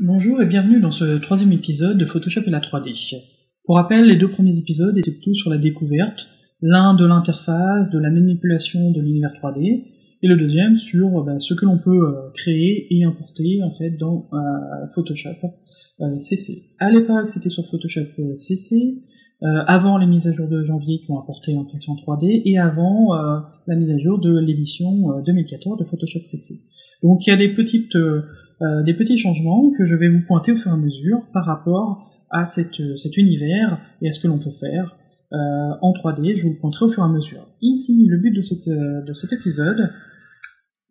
Bonjour et bienvenue dans ce troisième épisode de Photoshop et la 3D. Pour rappel, les deux premiers épisodes étaient plutôt sur la découverte, l'un de l'interface, de la manipulation de l'univers 3D, et le deuxième sur ce que l'on peut créer et importer en fait dans Photoshop CC. À l'époque, c'était sur Photoshop CC, avant les mises à jour de janvier qui ont apporté l'impression 3D, et avant la mise à jour de l'édition 2014 de Photoshop CC. Donc il y a des petits changements que je vais vous pointer au fur et à mesure par rapport à cet univers et à ce que l'on peut faire en 3D. Je vous le pointerai au fur et à mesure. Ici, le but de cet épisode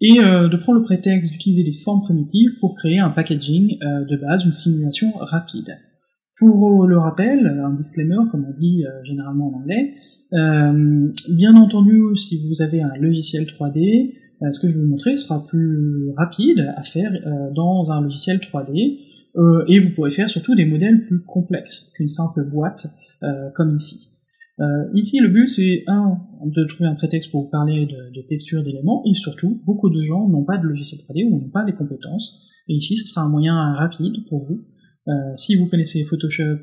est de prendre le prétexte d'utiliser des formes primitives pour créer un packaging de base, une simulation rapide. Pour le rappel, un disclaimer, comme on dit généralement en anglais, bien entendu, si vous avez un logiciel 3D, ce que je vais vous montrer sera plus rapide à faire dans un logiciel 3D, et vous pourrez faire surtout des modèles plus complexes qu'une simple boîte comme ici. Ici, le but c'est de trouver un prétexte pour vous parler de textures, d'éléments, et surtout, beaucoup de gens n'ont pas de logiciel 3D ou n'ont pas les compétences, et ici ce sera un moyen rapide pour vous. Si vous connaissez Photoshop,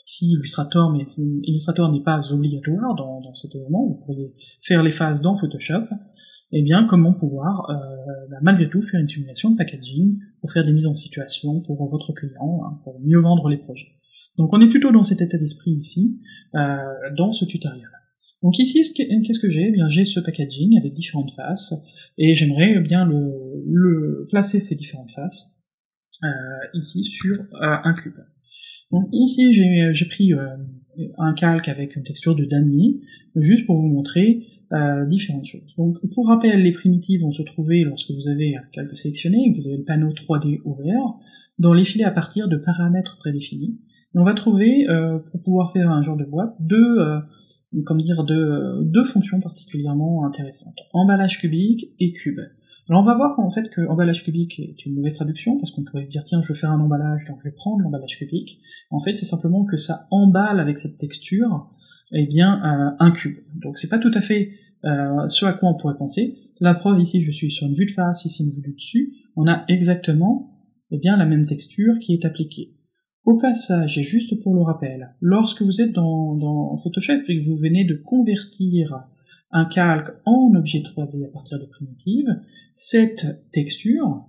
ici Illustrator, mais Illustrator n'est pas obligatoire dans cet élément, vous pourriez faire les phases dans Photoshop, et bien comment pouvoir malgré tout faire une simulation de packaging pour faire des mises en situation pour votre client, pour mieux vendre les projets. Donc on est plutôt dans cet état d'esprit ici, dans ce tutoriel. Donc ici, qu'est-ce que j'ai ? Eh bien j'ai ce packaging avec différentes faces, et j'aimerais bien placer ces différentes faces ici sur un cube. Donc ici j'ai pris un calque avec une texture de damier, juste pour vous montrer différentes choses. Donc pour rappel, les primitives vont se trouver lorsque vous avez un calque sélectionné et que vous avez le panneau 3D ouvert, dans les filets à partir de paramètres prédéfinis. Et on va trouver, pour pouvoir faire un genre de boîte, deux fonctions particulièrement intéressantes. Emballage cubique et cube. Alors on va voir en fait que emballage cubique est une mauvaise traduction, parce qu'on pourrait se dire tiens je veux faire un emballage, donc je vais prendre l'emballage cubique. En fait c'est simplement que ça emballe avec cette texture un cube. Donc c'est pas tout à fait ce à quoi on pourrait penser. La preuve ici je suis sur une vue de face, ici une vue du dessus, on a exactement la même texture qui est appliquée. Au passage, et juste pour le rappel, lorsque vous êtes dans Photoshop et que vous venez de convertir un calque en objet 3D à partir de primitives, cette texture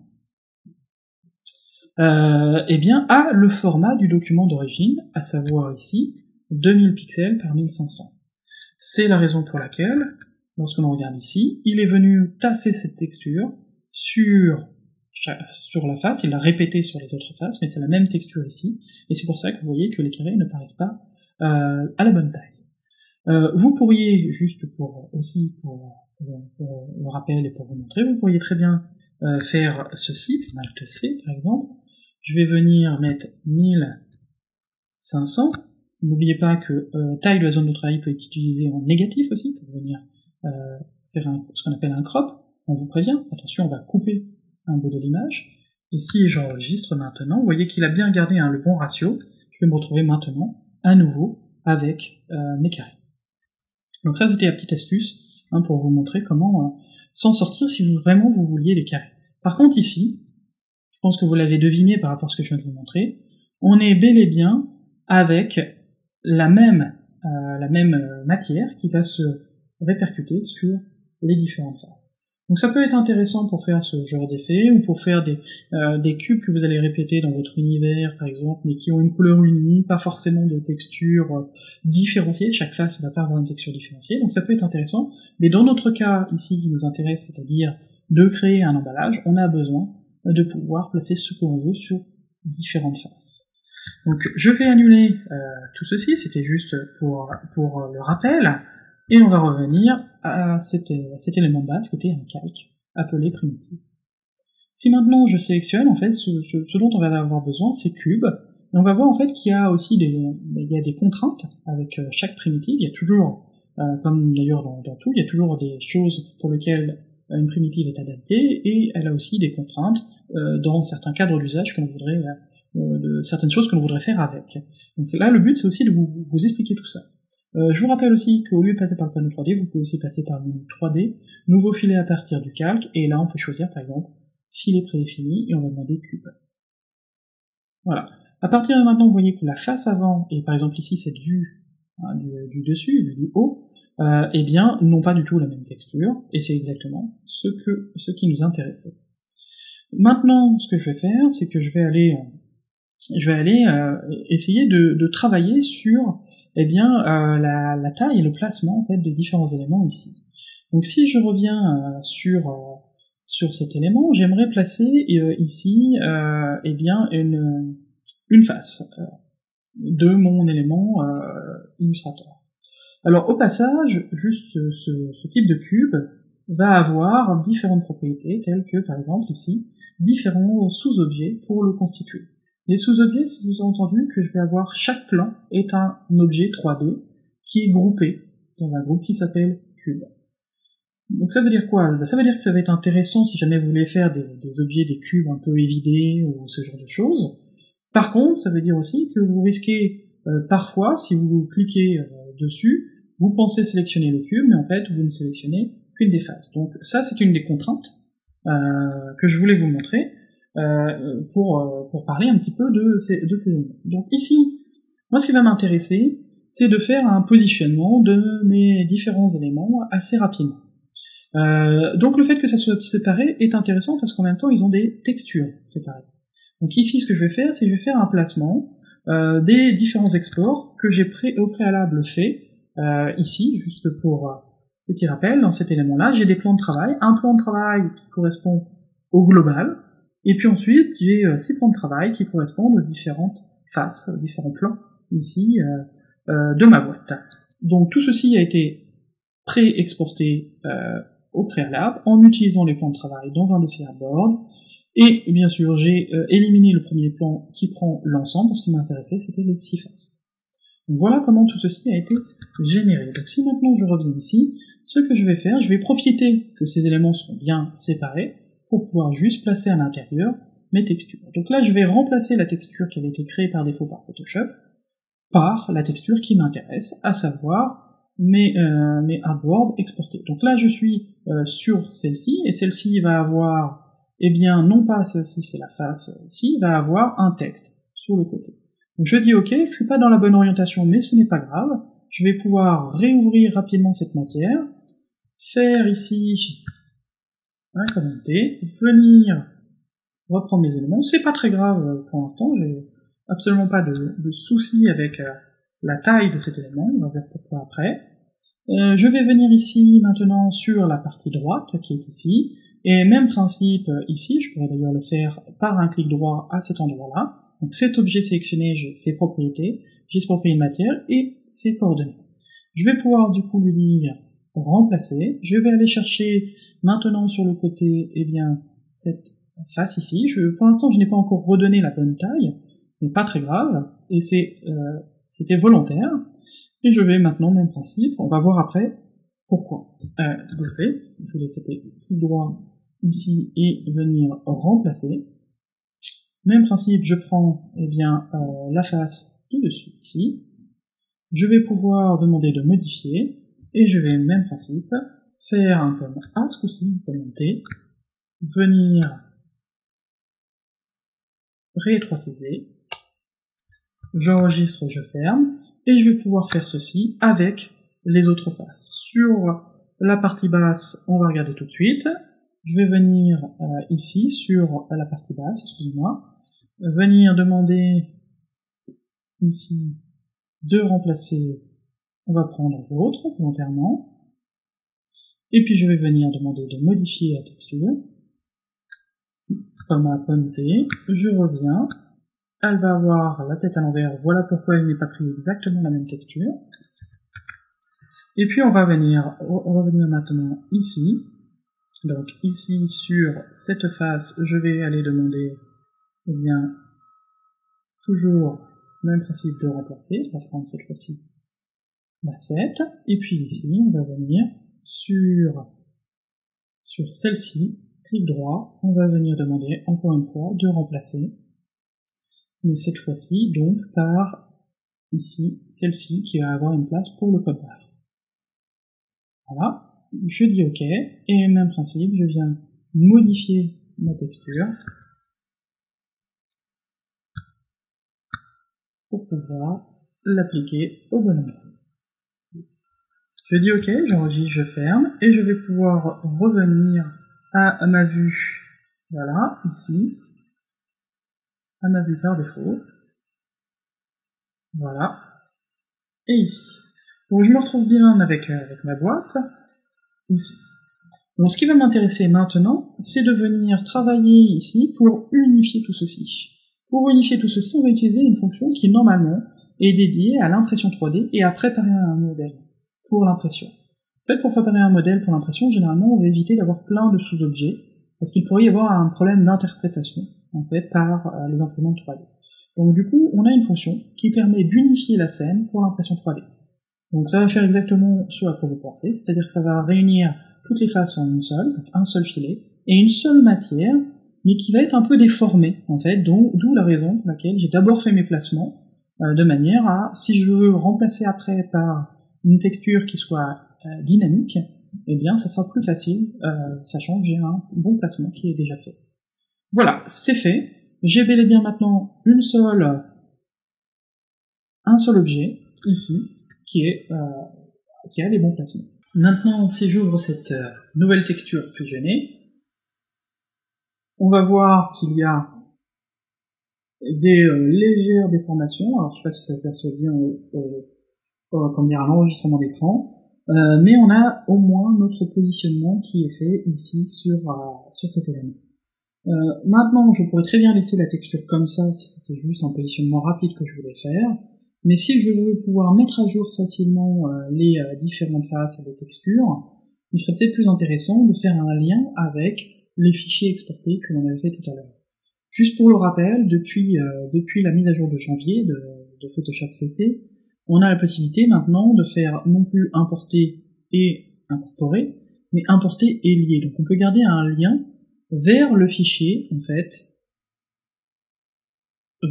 a le format du document d'origine, à savoir ici 2000 pixels par 1500. C'est la raison pour laquelle, lorsque l'on regarde ici, il est venu tasser cette texture sur la face, il l'a répété sur les autres faces, mais c'est la même texture ici, et c'est pour ça que vous voyez que les carrés ne paraissent pas à la bonne taille. Vous pourriez, juste pour le rappel et pour vous montrer, vous pourriez très bien faire ceci, Alt C par exemple. Je vais venir mettre 1500. N'oubliez pas que taille de la zone de travail peut être utilisée en négatif aussi, pour venir faire ce qu'on appelle un crop. On vous prévient, attention, on va couper un bout de l'image. Et si j'enregistre maintenant, vous voyez qu'il a bien gardé le bon ratio. Je vais me retrouver maintenant à nouveau avec mes carrés. Donc ça c'était la petite astuce pour vous montrer comment s'en sortir si vraiment vous vouliez les carrés. Par contre ici, je pense que vous l'avez deviné par rapport à ce que je viens de vous montrer, on est bel et bien avec la même matière qui va se répercuter sur les différentes faces. Donc ça peut être intéressant pour faire ce genre d'effet, ou pour faire des cubes que vous allez répéter dans votre univers, par exemple, mais qui ont une couleur unie, pas forcément de texture différenciée, chaque face ne va pas avoir une texture différenciée, donc ça peut être intéressant, mais dans notre cas, ici, qui nous intéresse, c'est-à-dire de créer un emballage, on a besoin de pouvoir placer ce que l'on veut sur différentes faces. Donc je vais annuler tout ceci, c'était juste pour le rappel, et on va revenir à cet élément de base qui était un calque appelé primitive. Si maintenant je sélectionne, en fait, ce dont on va avoir besoin, c'est cube, et on va voir en fait qu'il y a aussi des contraintes avec chaque primitive. Il y a toujours, comme d'ailleurs dans tout, il y a toujours des choses pour lesquelles une primitive est adaptée, et elle a aussi des contraintes dans certains cadres d'usage que l'on voudrait, de certaines choses que l'on voudrait faire avec. Donc là, le but c'est aussi de vous expliquer tout ça. Je vous rappelle aussi qu'au lieu de passer par le panneau 3D, vous pouvez aussi passer par le menu 3D, nouveau filet à partir du calque, et là on peut choisir par exemple filet prédéfini, et on va demander cube. Voilà. À partir de maintenant, vous voyez que la face avant, et par exemple ici cette vue hein, du dessus, vue du haut, eh bien, n'ont pas du tout la même texture, et c'est exactement ce qui nous intéressait. Maintenant, ce que je vais faire, c'est que je vais aller essayer de travailler sur eh bien, la taille et le placement en fait, des différents éléments ici. Donc si je reviens sur cet élément, j'aimerais placer ici eh bien, une face de mon élément illustrateur. Alors au passage, juste ce type de cube va avoir différentes propriétés, telles que par exemple ici, différents sous-objets pour le constituer. Les sous-objets, c'est sous-entendu que je vais avoir chaque plan est un objet 3D qui est groupé dans un groupe qui s'appelle cube. Donc ça veut dire quoi? Ça veut dire que ça va être intéressant si jamais vous voulez faire des objets, des cubes un peu évidés ou ce genre de choses. Par contre, ça veut dire aussi que vous risquez parfois, si vous cliquez dessus, vous pensez sélectionner le cube, mais en fait vous ne sélectionnez qu'une des faces. Donc ça c'est une des contraintes que je voulais vous montrer pour parler un petit peu de ces éléments. Donc ici, moi ce qui va m'intéresser, c'est de faire un positionnement de mes différents éléments assez rapidement. Donc le fait que ça soit séparé est intéressant parce qu'en même temps ils ont des textures séparées. Donc ici ce que je vais faire, c'est que je vais faire un placement des différents exports que j'ai au préalable fait ici, juste pour petit rappel, dans cet élément-là, j'ai des plans de travail, un plan de travail qui correspond au global, et puis ensuite j'ai 6 plans de travail qui correspondent aux différentes faces, aux différents plans ici de ma boîte. Donc tout ceci a été pré-exporté au préalable en utilisant les plans de travail dans un dossier Artboard, et bien sûr j'ai éliminé le premier plan qui prend l'ensemble, parce que ce qui m'intéressait c'était les 6 faces. Donc voilà comment tout ceci a été généré. Donc si maintenant je reviens ici, ce que je vais faire, je vais profiter que ces éléments sont bien séparés pour pouvoir juste placer à l'intérieur mes textures. Donc là je vais remplacer la texture qui avait été créée par défaut par Photoshop par la texture qui m'intéresse, à savoir mes artboards exportés. Donc là je suis sur celle-ci, et celle-ci va avoir, eh bien non pas celle-ci c'est la face ici, va avoir un texte sur le côté. Donc je dis ok, je suis pas dans la bonne orientation, mais ce n'est pas grave, je vais pouvoir réouvrir rapidement cette matière, faire ici un commenter, venir reprendre mes éléments, c'est pas très grave pour l'instant, j'ai absolument pas de soucis avec la taille de cet élément, on va voir pourquoi après. Je vais venir ici maintenant sur la partie droite qui est ici, et même principe ici, je pourrais d'ailleurs le faire par un clic droit à cet endroit-là. Donc cet objet sélectionné, j'ai ses propriétés, j'ai ses propriétés de matière et ses coordonnées. Je vais pouvoir du coup lui dire remplacer, je vais aller chercher maintenant sur le côté, eh bien, cette face ici, pour l'instant je n'ai pas encore redonné la bonne taille, ce n'est pas très grave, et c'était volontaire, et je vais maintenant, même principe, on va voir après pourquoi. Désolé, je voulais c'était clic droit ici et venir remplacer. Même principe, je prends eh bien, la face du dessus ici, je vais pouvoir demander de modifier, et je vais, même principe, faire un comme A, ce coup-ci, commenter, venir réétroitiser, j'enregistre, je ferme, et je vais pouvoir faire ceci avec les autres faces. Sur la partie basse, on va regarder tout de suite, je vais venir ici, sur la partie basse, excusez-moi, venir demander ici de remplacer, on va prendre l'autre volontairement, et puis je vais venir demander de modifier la texture, comme à pointer, je reviens, elle va avoir la tête à l'envers, voilà pourquoi elle n'est pas pris exactement la même texture, et puis on va venir maintenant ici, donc ici sur cette face, je vais aller demander, eh bien, toujours même principe de remplacer, on va prendre cette fois-ci la 7, et puis ici, on va venir sur celle-ci, clic droit, on va venir demander encore une fois de remplacer, mais cette fois-ci donc par ici, celle-ci qui va avoir une place pour le code barre. Voilà, je dis OK, et même principe, je viens modifier ma texture, pour pouvoir l'appliquer au bon endroit. Je dis OK, j'enregistre, je ferme, et je vais pouvoir revenir à ma vue, voilà, ici, à ma vue par défaut, voilà, et ici. Donc je me retrouve bien avec ma boîte, ici. Donc ce qui va m'intéresser maintenant, c'est de venir travailler ici pour unifier tout ceci. Pour unifier tout ceci, on va utiliser une fonction qui normalement est dédiée à l'impression 3D et à préparer un modèle pour l'impression. En fait, pour préparer un modèle pour l'impression, généralement, on va éviter d'avoir plein de sous-objets, parce qu'il pourrait y avoir un problème d'interprétation, en fait, par les imprimantes 3D. Donc du coup, on a une fonction qui permet d'unifier la scène pour l'impression 3D. Donc ça va faire exactement ce à quoi vous pensez, c'est-à-dire que ça va réunir toutes les faces en une seule, donc un seul filet, et une seule matière, mais qui va être un peu déformée, en fait, d'où la raison pour laquelle j'ai d'abord fait mes placements, de manière à, si je veux remplacer après par une texture qui soit dynamique, eh bien ça sera plus facile, sachant que j'ai un bon placement qui est déjà fait. Voilà, c'est fait. J'ai bel et bien maintenant un seul objet, ici, qui a les bons placements. Maintenant, si j'ouvre cette nouvelle texture fusionnée, on va voir qu'il y a des légères déformations. Alors, je ne sais pas si ça perçoit bien comme dire à l'enregistrement d'écran, mais on a au moins notre positionnement qui est fait ici sur cet élément. Maintenant, je pourrais très bien laisser la texture comme ça si c'était juste un positionnement rapide que je voulais faire. Mais si je veux pouvoir mettre à jour facilement les différentes faces des textures, il serait peut-être plus intéressant de faire un lien avec les fichiers exportés que l'on avait fait tout à l'heure. Juste pour le rappel, depuis la mise à jour de janvier de Photoshop CC, on a la possibilité maintenant de faire non plus importer et incorporer, mais importer et lier. Donc on peut garder un lien vers le fichier, en fait,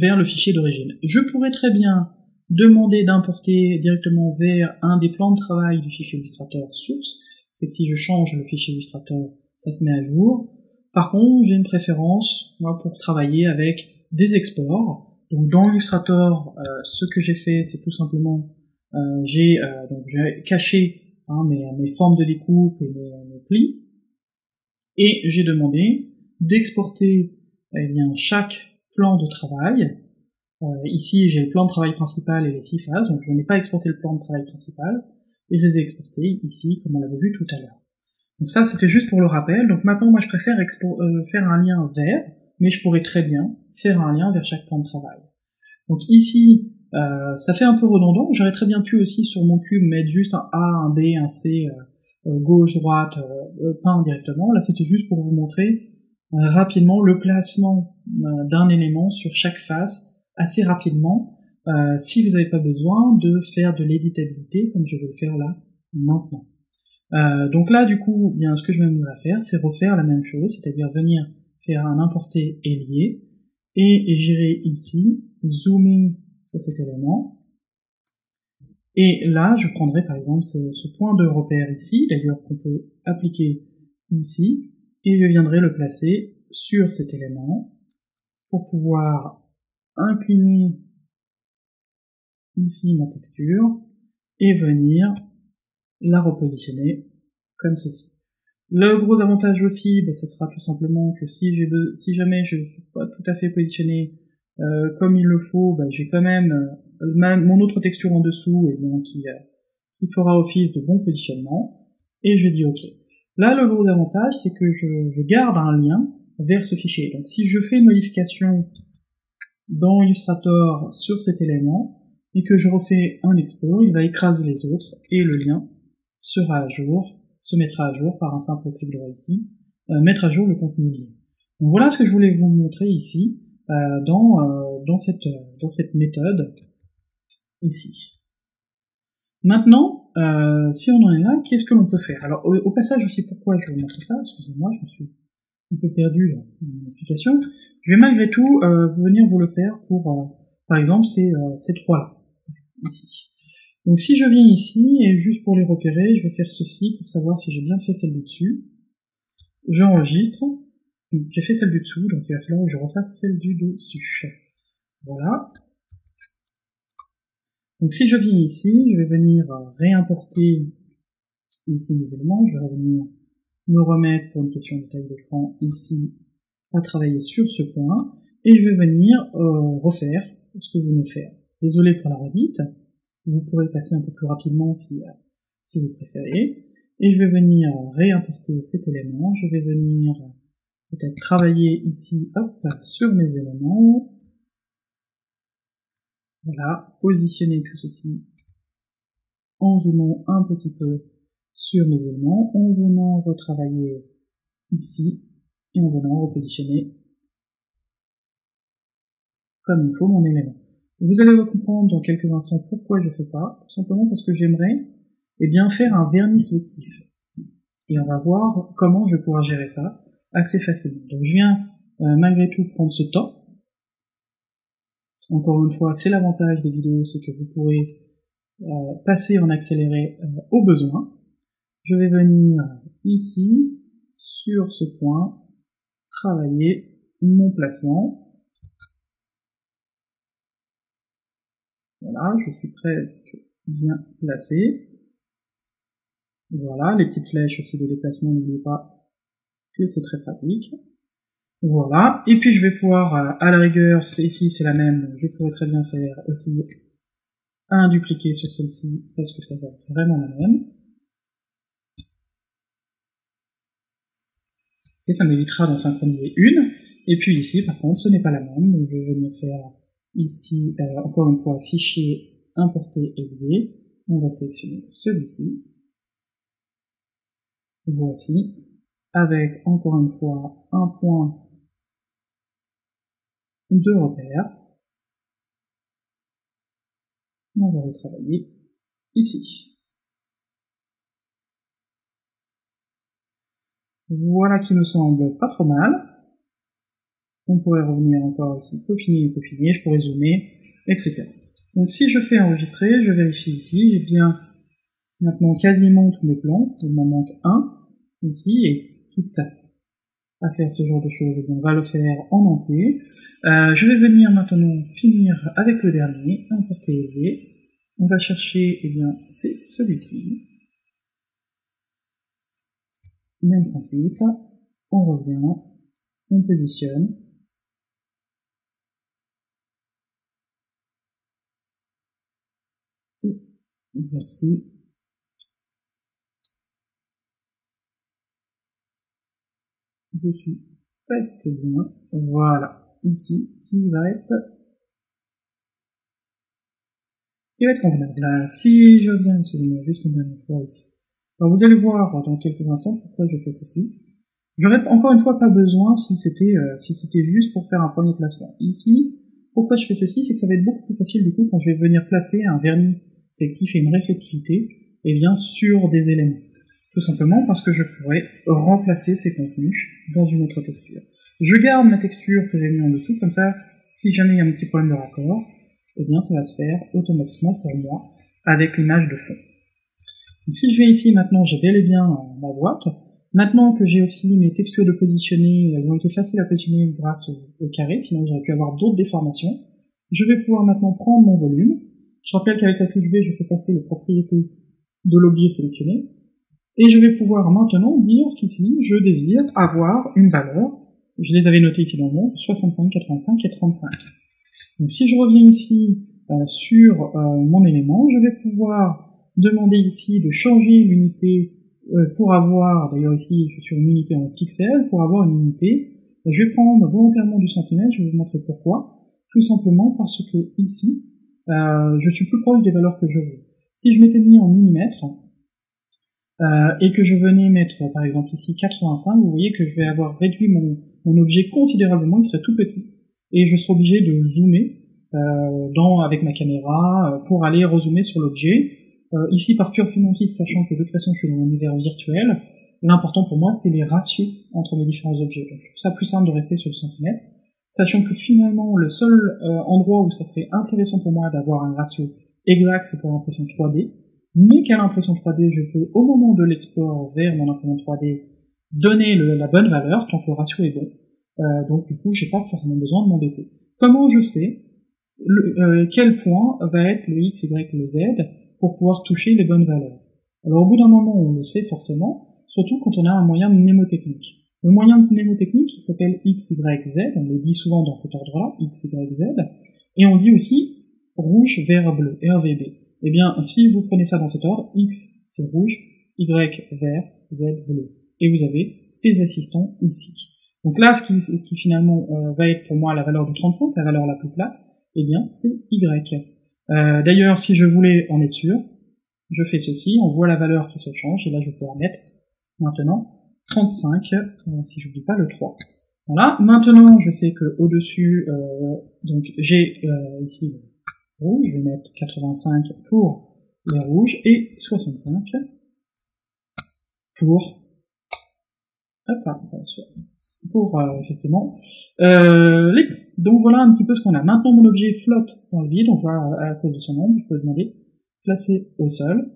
vers le fichier d'origine. Je pourrais très bien demander d'importer directement vers un des plans de travail du fichier Illustrator source, c'est que si je change le fichier Illustrator, ça se met à jour. Par contre, j'ai une préférence, moi, pour travailler avec des exports. Donc dans Illustrator, ce que j'ai fait, c'est tout simplement, j'ai caché mes formes de découpe et mes plis, et j'ai demandé d'exporter chaque plan de travail. Ici, j'ai le plan de travail principal et les 6 phases, donc je n'ai pas exporté le plan de travail principal, et je les ai exportés ici, comme on l'avait vu tout à l'heure. Donc ça, c'était juste pour le rappel. Donc maintenant, moi, je préfère faire un lien vers, mais je pourrais très bien faire un lien vers chaque plan de travail. Donc ici, ça fait un peu redondant. J'aurais très bien pu aussi, sur mon cube, mettre juste un A, un B, un C, gauche, droite, peint directement. Là, c'était juste pour vous montrer rapidement le placement d'un élément sur chaque face, assez rapidement, si vous n'avez pas besoin de faire de l'éditabilité, comme je vais le faire là, maintenant. Donc là, du coup, bien, ce que je m'amuse à faire, c'est refaire la même chose, c'est-à-dire venir faire un importer et lier, et j'irai ici, zoomer sur cet élément, et là, je prendrai par exemple ce point de repère ici, d'ailleurs qu'on peut appliquer ici, et je viendrai le placer sur cet élément, pour pouvoir incliner ici ma texture, et venir la repositionner comme ceci. Le gros avantage aussi, ce sera tout simplement que si jamais je ne suis pas tout à fait positionné comme il le faut, j'ai quand même mon autre texture en dessous qui fera office de bon positionnement, et je dis OK. Là, le gros avantage, c'est que je garde un lien vers ce fichier. Donc si je fais une modification dans Illustrator sur cet élément, et que je refais un export, il va écraser les autres, et le lien se mettra à jour par un simple clic droit ici, mettre à jour le contenu lié. Donc voilà ce que je voulais vous montrer ici, dans cette méthode, ici. Maintenant, si on en est là, qu'est-ce que l'on peut faire? Alors, au passage aussi, pourquoi je vous montre ça? Excusez-moi, je me suis un peu perdu dans mon explication. Je vais malgré tout venir vous le faire pour, par exemple, ces trois-là, ici. Donc si je viens ici, et juste pour les repérer, je vais faire ceci pour savoir si j'ai bien fait celle du dessus. J'enregistre. J'ai fait celle du dessous, donc il va falloir que je refasse celle du dessus. Voilà. Donc si je viens ici, je vais venir réimporter ici mes éléments, je vais revenir me remettre pour une question de taille d'écran ici à travailler sur ce point, et je vais venir refaire ce que vous venez de faire. Désolé pour la redite, vous pourrez passer un peu plus rapidement si vous préférez, et je vais venir réimporter cet élément, je vais venir peut-être travailler ici, hop, sur mes éléments, voilà, positionner tout ceci en zoomant un petit peu sur mes éléments, en venant retravailler ici, et en venant repositionner comme il faut mon élément. Vous allez comprendre dans quelques instants pourquoi je fais ça, tout simplement parce que j'aimerais faire un vernis sélectif. Et on va voir comment je vais pouvoir gérer ça assez facilement. Donc je viens malgré tout prendre ce temps. Encore une fois, c'est l'avantage des vidéos, c'est que vous pourrez passer en accéléré au besoin. Je vais venir ici, sur ce point, travailler mon placement. Voilà, je suis presque bien placé. Voilà, les petites flèches aussi de déplacement, n'oubliez pas que c'est très pratique. Voilà, et puis je vais pouvoir, à la rigueur, ici c'est la même, je pourrais très bien faire aussi un dupliqué sur celle-ci, parce que ça va être vraiment la même. Et ça m'évitera d'en synchroniser une. Et puis ici, par contre, ce n'est pas la même, donc je vais venir faire ici, encore une fois, fichier, importer et lier. On va sélectionner celui-ci. Voici, avec encore une fois un point de repère. On va retravailler ici. Voilà qui me semble pas trop mal. On pourrait revenir encore ici, peaufiner, je pourrais zoomer, etc. Donc si je fais enregistrer, je vérifie ici, j'ai bien maintenant quasiment tous mes plans, il m'en manque un ici, et quitte à faire ce genre de choses, on va le faire en entier. Je vais venir maintenant finir avec le dernier, importer et lier. On va chercher, c'est celui-ci. Même principe, on revient, on positionne. Et voici. Je suis presque bien. Voilà. Ici, qui va être convenable. Là, si je reviens, excusez-moi, juste une dernière fois ici. Alors, vous allez voir dans quelques instants pourquoi je fais ceci. J'aurais encore une fois pas besoin si c'était juste pour faire un premier placement. Ici, pourquoi je fais ceci, c'est que ça va être beaucoup plus facile du coup quand je vais venir placer un vernis sélectif et une réflectivité, sur des éléments. Tout simplement parce que je pourrais remplacer ces contenus dans une autre texture. Je garde ma texture que j'ai mis en dessous, comme ça, si jamais il y a un petit problème de raccord, ça va se faire automatiquement pour moi avec l'image de fond. Donc si je vais ici maintenant, j'ai bel et bien ma boîte. Maintenant que j'ai aussi mes textures de positionner, elles ont été faciles à positionner grâce au carré, sinon j'aurais pu avoir d'autres déformations. Je vais pouvoir maintenant prendre mon volume. Je rappelle qu'avec la touche V, je fais passer les propriétés de l'objet sélectionné. Et je vais pouvoir maintenant dire qu'ici, je désire avoir une valeur, je les avais notées ici dans le monde, 65, 85 et 35. Donc si je reviens ici sur mon élément, je vais pouvoir demander ici de changer l'unité pour avoir, d'ailleurs ici je suis sur une unité en pixels, pour avoir une unité, je vais prendre volontairement du centimètre, je vais vous montrer pourquoi, tout simplement parce que ici, je suis plus proche des valeurs que je veux. Si je m'étais mis en millimètres, et que je venais mettre par exemple ici 85, vous voyez que je vais avoir réduit mon objet considérablement, il serait tout petit, et je serai obligé de zoomer avec ma caméra pour aller rezoomer sur l'objet. Ici par pure fainéantise, sachant que de toute façon je suis dans un univers virtuel, l'important pour moi c'est les ratios entre mes différents objets. Donc je trouve ça plus simple de rester sur le centimètre, sachant que finalement le seul endroit où ça serait intéressant pour moi d'avoir un ratio exact, c'est pour l'impression 3D, mais qu'à l'impression 3D, je peux, au moment de l'export vers mon imprimante 3D, donner la bonne valeur, tant que le ratio est bon. Donc du coup, j'ai pas forcément besoin de m'embêter. Comment je sais quel point va être le x, y, le z pour pouvoir toucher les bonnes valeurs. Alors au bout d'un moment, on le sait forcément, surtout quand on a un moyen mnémotechnique. Le moyen mnémotechnique, il s'appelle x, y, z, on le dit souvent dans cet ordre-là, x, y, z, et on dit aussi rouge, vert, bleu, RVB. Eh bien, si vous prenez ça dans cet ordre, x c'est rouge, y vert, z bleu. Et vous avez ces assistants ici. Donc là, ce qui finalement va être pour moi la valeur de 35, la valeur la plus plate, eh bien c'est y. D'ailleurs, si je voulais en être sûr, je fais ceci, on voit la valeur qui se change, et là je vais pouvoir mettre maintenant 35, si j'oublie pas le 3. Voilà, maintenant je sais que au-dessus, donc j'ai ici le rouge, je vais mettre 85 pour les rouges, et 65 pour effectivement les bleus. Donc voilà un petit peu ce qu'on a. Maintenant mon objet flotte dans le vide, on voit à cause de son ombre, je peux demander placer au sol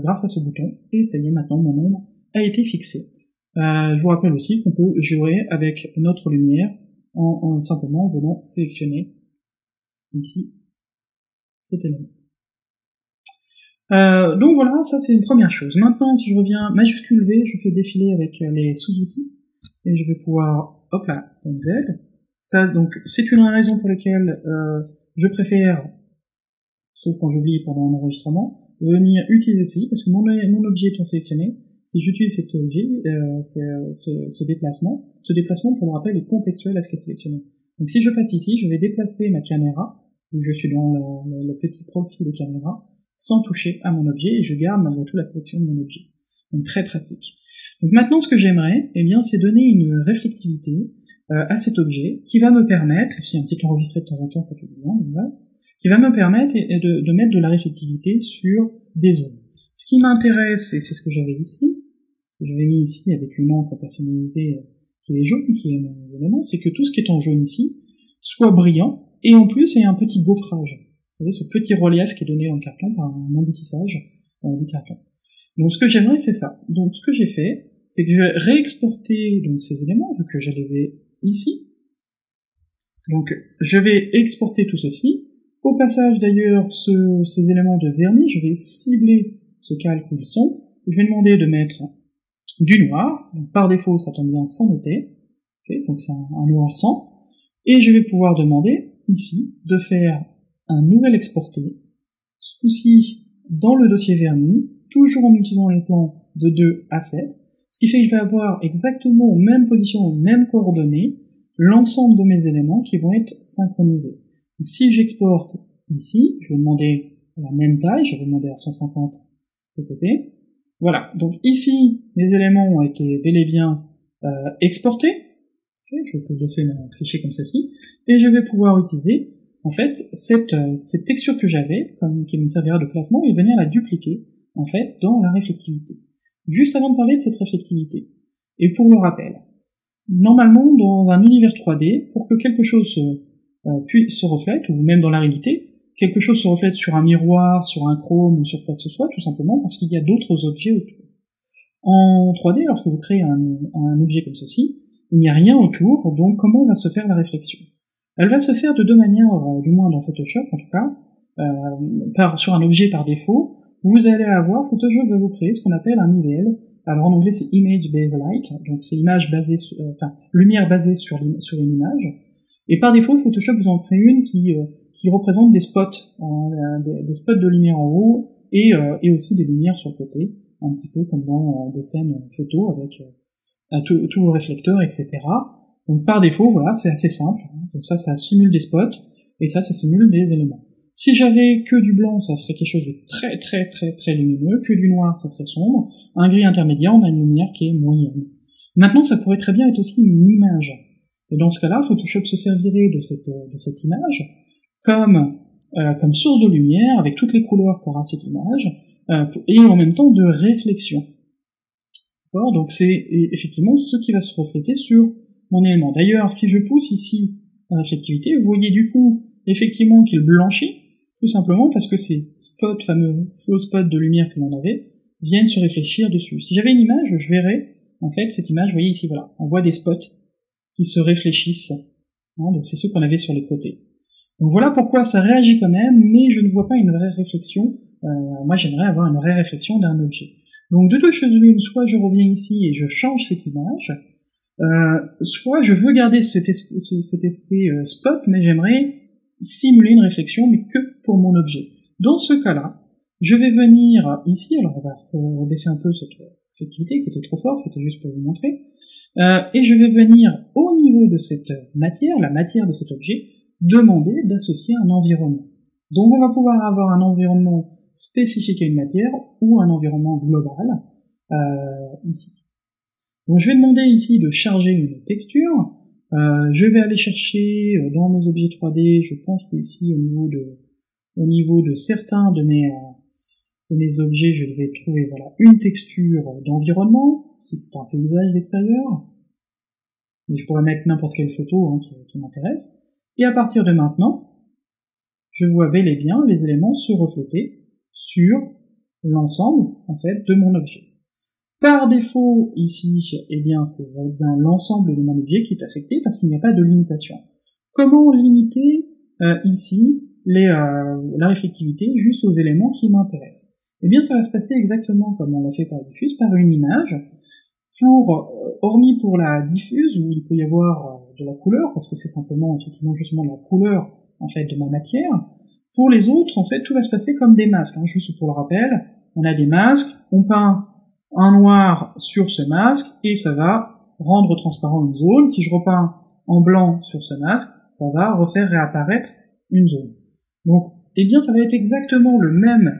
grâce à ce bouton, et ça y est, maintenant mon ombre a été fixé. Je vous rappelle aussi qu'on peut jouer avec notre lumière en simplement venant sélectionner ici cet élément. Donc voilà, ça c'est une première chose. Maintenant, si je reviens majuscule V, je fais défiler avec les sous-outils, et je vais pouvoir, hop là, Z. Ça, donc, c'est une raison pour laquelle je préfère, sauf quand j'oublie pendant un enregistrement, venir utiliser ceci, parce que mon objet étant sélectionné, si j'utilise cet objet, ce déplacement, pour le rappel, est contextuel à ce qui est sélectionné. Donc si je passe ici, je vais déplacer ma caméra, donc je suis dans le petit proxy de caméra, sans toucher à mon objet, et je garde malgré tout la sélection de mon objet. Donc très pratique. Donc maintenant, ce que j'aimerais, eh bien, c'est donner une réflectivité à cet objet, qui va me permettre, si un petit enregistré de temps en temps, ça fait du bien, voilà, qui va me permettre de mettre de la réflectivité sur des zones. Ce qui m'intéresse, et c'est ce que j'avais ici, que j'avais mis ici avec une encre personnalisée qui est jaune, qui est mes éléments, c'est que tout ce qui est en jaune ici soit brillant, et en plus, il y a un petit gaufrage. Vous savez, ce petit relief qui est donné en carton par un emboutissage du carton. Donc ce que j'aimerais, c'est ça. Donc ce que j'ai fait, c'est que j'ai réexporté donc, ces éléments, vu que je les ai ici. Donc je vais exporter tout ceci. Au passage d'ailleurs, ces éléments de vernis, je vais cibler ce calque où ils sont. Je vais demander de mettre du noir. Donc, par défaut, ça tombe bien sans noter. Okay, donc c'est un noir sans. Et je vais pouvoir demander ici de faire un nouvel exporté, ce coup-ci dans le dossier vernis, toujours en utilisant les plans de 2 à 7, ce qui fait que je vais avoir exactement aux mêmes positions, aux mêmes coordonnées, l'ensemble de mes éléments qui vont être synchronisés. Donc si j'exporte ici, je vais demander la même taille, je vais demander à 150 pp. Voilà, donc ici, les éléments ont été bel et bien exportés. Okay, je peux laisser mon fichier comme ceci, et je vais pouvoir utiliser en fait cette texture que j'avais, qui me servira de placement, et venir la dupliquer en fait dans la réflectivité. Juste avant de parler de cette réflectivité, et pour le rappel, normalement dans un univers 3D, pour que quelque chose se reflète, ou même dans la réalité, quelque chose se reflète sur un miroir, sur un chrome, ou sur quoi que ce soit, tout simplement parce qu'il y a d'autres objets autour. En 3D, lorsque vous créez un objet comme ceci, il n'y a rien autour, donc comment va se faire la réflexion? Elle va se faire de deux manières, du moins dans Photoshop en tout cas, sur un objet par défaut. Vous allez avoir, Photoshop va vous créer ce qu'on appelle un IBL. Alors en anglais c'est Image Based Light, donc c'est lumière basée sur une image. Et par défaut, Photoshop vous en crée une qui représente des spots, des spots de lumière en haut et aussi des lumières sur le côté, un petit peu comme dans des scènes photo avec tous vos réflecteurs, etc. Donc par défaut, voilà, c'est assez simple. Donc ça simule des spots, et ça simule des éléments. Si j'avais que du blanc, ça ferait quelque chose de très très très très lumineux, que du noir, ça serait sombre, un gris intermédiaire, on a une lumière qui est moyenne. Maintenant, ça pourrait très bien être aussi une image. Et dans ce cas-là, Photoshop se servirait de cette image comme source de lumière, avec toutes les couleurs qu'aura cette image, et en même temps de réflexion. D'accord ? Donc c'est effectivement ce qui va se refléter sur mon élément. D'ailleurs, si je pousse ici la réflectivité, vous voyez du coup effectivement qu'il blanchit, tout simplement parce que ces fameux faux spots de lumière que l'on avait, viennent se réfléchir dessus. Si j'avais une image, je verrais, en fait, cette image, vous voyez ici, voilà, on voit des spots qui se réfléchissent, hein, donc c'est ceux qu'on avait sur les côtés. Donc voilà pourquoi ça réagit quand même, mais je ne vois pas une vraie réflexion. Moi j'aimerais avoir une vraie réflexion d'un objet. Donc de deux choses l'une, soit je reviens ici et je change cette image, soit je veux garder cet aspect spot, mais j'aimerais simuler une réflexion, mais que pour mon objet. Dans ce cas-là, je vais venir ici, alors on va rebaisser un peu cette effectivité qui était trop forte, c'était juste pour vous montrer, et je vais venir au niveau de cette matière, la matière de cet objet, demander d'associer un environnement. Donc on va pouvoir avoir un environnement spécifique à une matière ou un environnement global ici. Donc je vais demander ici de charger une texture. Je vais aller chercher dans mes objets 3D, je pense que ici au niveau de certains de mes objets, je vais trouver voilà une texture d'environnement, si c'est un paysage d'extérieur. Mais je pourrais mettre n'importe quelle photo qui m'intéresse. Et à partir de maintenant, je vois bel et bien les éléments se refléter sur l'ensemble, en fait, de mon objet. Par défaut, ici, eh bien, c'est bien l'ensemble de mon objet qui est affecté parce qu'il n'y a pas de limitation. Comment limiter ici la réflectivité juste aux éléments qui m'intéressent? Eh bien, ça va se passer exactement comme on l'a fait par diffuse, par une image. Hormis pour la diffuse, où il peut y avoir de la couleur, parce que c'est simplement, effectivement, justement la couleur, en fait, de ma matière. Pour les autres, en fait, tout va se passer comme des masques. Juste pour le rappel, on a des masques, on peint un noir sur ce masque, et ça va rendre transparent une zone. Si je repeins en blanc sur ce masque, ça va refaire réapparaître une zone. Donc, eh bien, ça va être exactement le même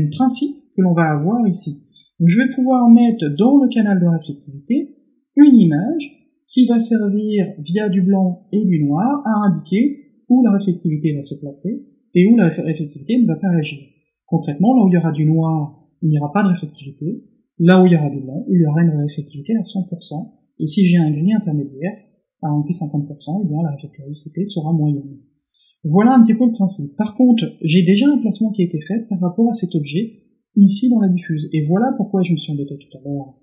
principe que l'on va avoir ici. Donc, je vais pouvoir mettre dans le canal de réflectivité une image qui va servir via du blanc et du noir à indiquer où la réflectivité va se placer et où la réflectivité ne va pas agir. Concrètement, là où il y aura du noir, il n'y aura pas de réflectivité. Là où il y aura du blanc, il y aura une réflectivité à 100%. Et si j'ai un gris intermédiaire, à un gris 50%, eh bien la réflectivité sera moyenne. Voilà un petit peu le principe. Par contre, j'ai déjà un placement qui a été fait par rapport à cet objet ici dans la diffuse. Et voilà pourquoi je me suis embêté tout à l'heure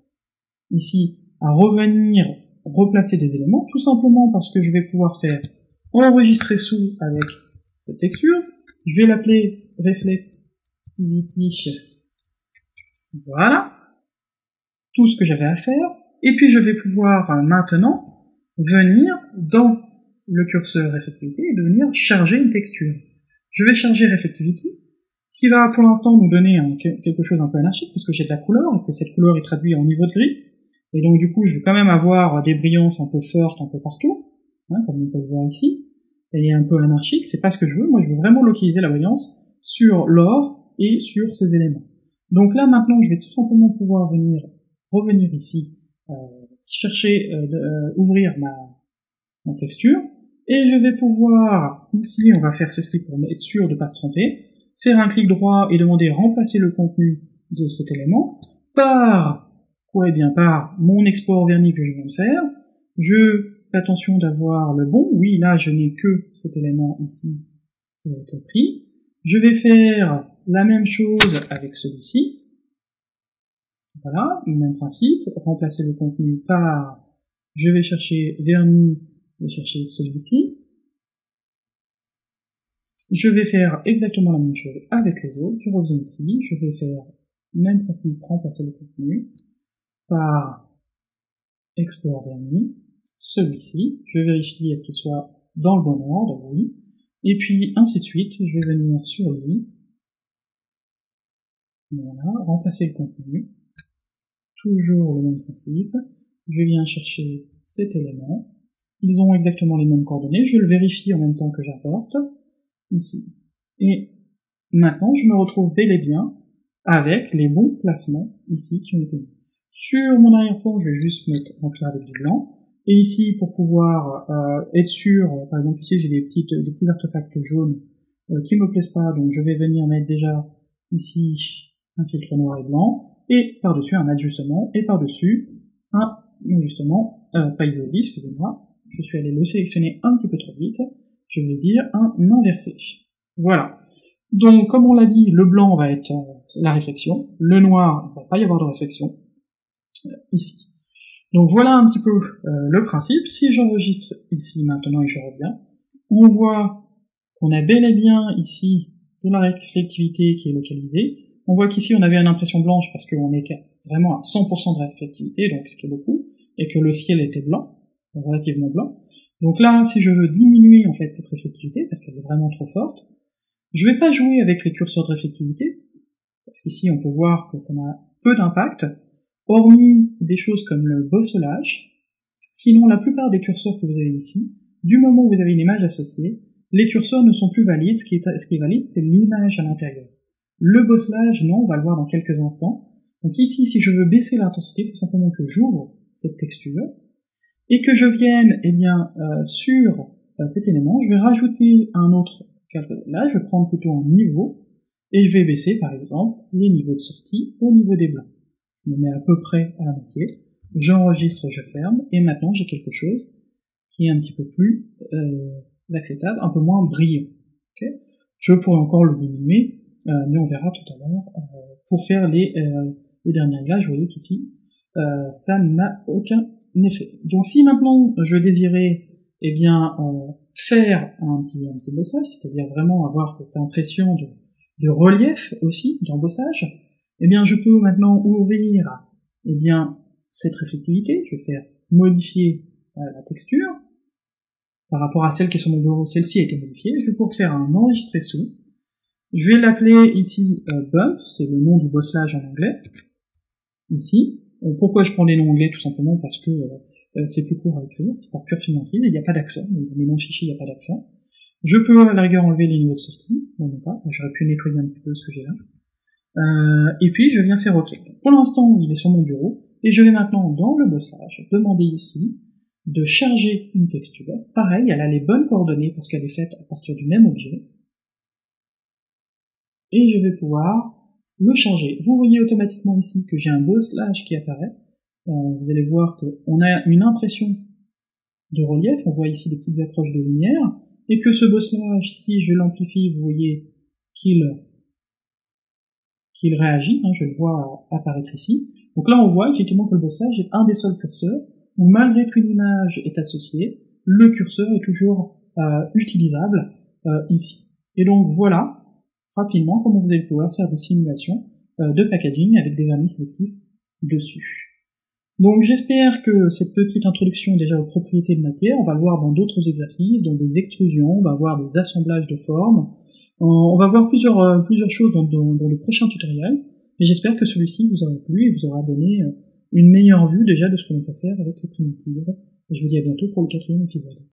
ici à revenir replacer des éléments, tout simplement parce que je vais pouvoir faire enregistrer sous avec cette texture. Je vais l'appeler reflectivity. Voilà. Tout ce que j'avais à faire. Et puis je vais pouvoir maintenant venir dans le curseur réflectivité et de venir charger une texture. Je vais charger réflectivity, qui va pour l'instant nous donner quelque chose un peu anarchique, parce que j'ai de la couleur, et que cette couleur est traduite en niveau de gris, et donc du coup je vais quand même avoir des brillances un peu fortes un peu partout, comme on peut le voir ici, et un peu anarchique, c'est pas ce que je veux, moi je veux vraiment localiser la brillance sur l'or et sur ces éléments. Donc là maintenant je vais tout simplement pouvoir revenir ici, chercher, ouvrir ma texture, et je vais pouvoir, ici on va faire ceci pour être sûr de ne pas se tromper, faire un clic droit et demander remplacer le contenu de cet élément par quoi? Eh bien par mon export vernis que je viens de faire. Je fais attention d'avoir le bon, oui là je n'ai que cet élément ici qui va être pris. Je vais faire la même chose avec celui-ci. Voilà, le même principe, remplacer le contenu par, je vais chercher vernis, je vais chercher celui-ci. Je vais faire exactement la même chose avec les autres, je reviens ici, je vais faire le même principe, remplacer le contenu par export vernis, celui-ci, je vérifie est-ce qu'il soit dans le bon ordre, oui, et puis ainsi de suite, je vais venir sur lui, voilà, remplacer le contenu, toujours le même principe, je viens chercher cet élément, ils ont exactement les mêmes coordonnées, je le vérifie en même temps que j'apporte, ici. Et maintenant, je me retrouve bel et bien avec les bons placements ici qui ont été mis. Sur mon arrière-plan, je vais juste remplir avec du blanc. Et ici, pour pouvoir être sûr, par exemple ici j'ai des petits artefacts jaunes qui me plaisent pas, donc je vais venir mettre déjà ici un filtre noir et blanc, et par-dessus un ajustement, et par-dessus un ajustement, pas isolé, excusez-moi, je suis allé le sélectionner un petit peu trop vite, je vais dire un inversé. Voilà. Donc, comme on l'a dit, le blanc va être la réflexion, le noir, il ne va pas y avoir de réflexion, ici. Donc voilà un petit peu le principe. Si j'enregistre ici maintenant et je reviens, on voit qu'on a bel et bien ici de la réflectivité qui est localisée. On voit qu'ici on avait une impression blanche parce qu'on était vraiment à 100% de réflectivité, donc ce qui est beaucoup, et que le ciel était blanc, relativement blanc. Donc là, si je veux diminuer en fait cette réflectivité, parce qu'elle est vraiment trop forte, je vais pas jouer avec les curseurs de réflectivité, parce qu'ici on peut voir que ça n'a peu d'impact, hormis des choses comme le bosselage. Sinon, la plupart des curseurs que vous avez ici, du moment où vous avez une image associée, les curseurs ne sont plus valides, ce qui est valide, c'est l'image à l'intérieur. Le bosselage, non, on va le voir dans quelques instants. Donc ici, si je veux baisser l'intensité, il faut simplement que j'ouvre cette texture, et que je vienne, sur cet élément, je vais rajouter un autre là, je vais prendre plutôt un niveau, et je vais baisser, par exemple, les niveaux de sortie au niveau des blancs. Je me mets à peu près à la moitié, j'enregistre, je ferme, et maintenant j'ai quelque chose qui est un petit peu plus acceptable, un peu moins brillant. Okay, je pourrais encore le diminuer, mais on verra tout à l'heure. Pour faire les derniers réglages, vous voyez qu'ici, ça n'a aucun effet. Donc si maintenant je désirais faire un petit bossage, c'est-à-dire vraiment avoir cette impression de relief aussi, d'embossage, je peux maintenant ouvrir cette réflectivité, je vais faire modifier la texture, par rapport à celle qui est sur mon bureau, celle-ci a été modifiée, je vais pouvoir faire un enregistrer sous, je vais l'appeler ici bump, c'est le nom du bosselage en anglais, ici. Pourquoi je prends les noms anglais? Tout simplement parce que c'est plus court à écrire, c'est par pure fainéantise, et il n'y a pas d'accent, donc dans mes noms de fichiers, il n'y a pas d'accent. Je peux à la rigueur enlever les niveaux de sortie, j'aurais pu nettoyer un petit peu ce que j'ai là. Et puis je viens faire OK. Pour l'instant, il est sur mon bureau, et je vais maintenant, dans le bosselage, demander ici de charger une texture. Pareil, elle a les bonnes coordonnées parce qu'elle est faite à partir du même objet. Et je vais pouvoir le charger. Vous voyez automatiquement ici que j'ai un bosselage qui apparaît. Vous allez voir qu'on a une impression de relief, on voit ici des petites accroches de lumière, et que ce bosselage, si je l'amplifie, vous voyez qu'il réagit, je le vois apparaître ici. Donc là on voit effectivement que le bosselage est un des seuls curseurs où malgré qu'une image est associée, le curseur est toujours utilisable ici. Et donc voilà, rapidement, comment vous allez pouvoir faire des simulations de packaging avec des vernis sélectifs dessus. Donc j'espère que cette petite introduction déjà aux propriétés de matière, on va le voir dans d'autres exercices, dans des extrusions, on va voir des assemblages de formes, on va voir plusieurs choses dans le prochain tutoriel, et j'espère que celui-ci vous aura plu et vous aura donné une meilleure vue déjà de ce que l'on peut faire avec les primitives. Et je vous dis à bientôt pour le 4e épisode.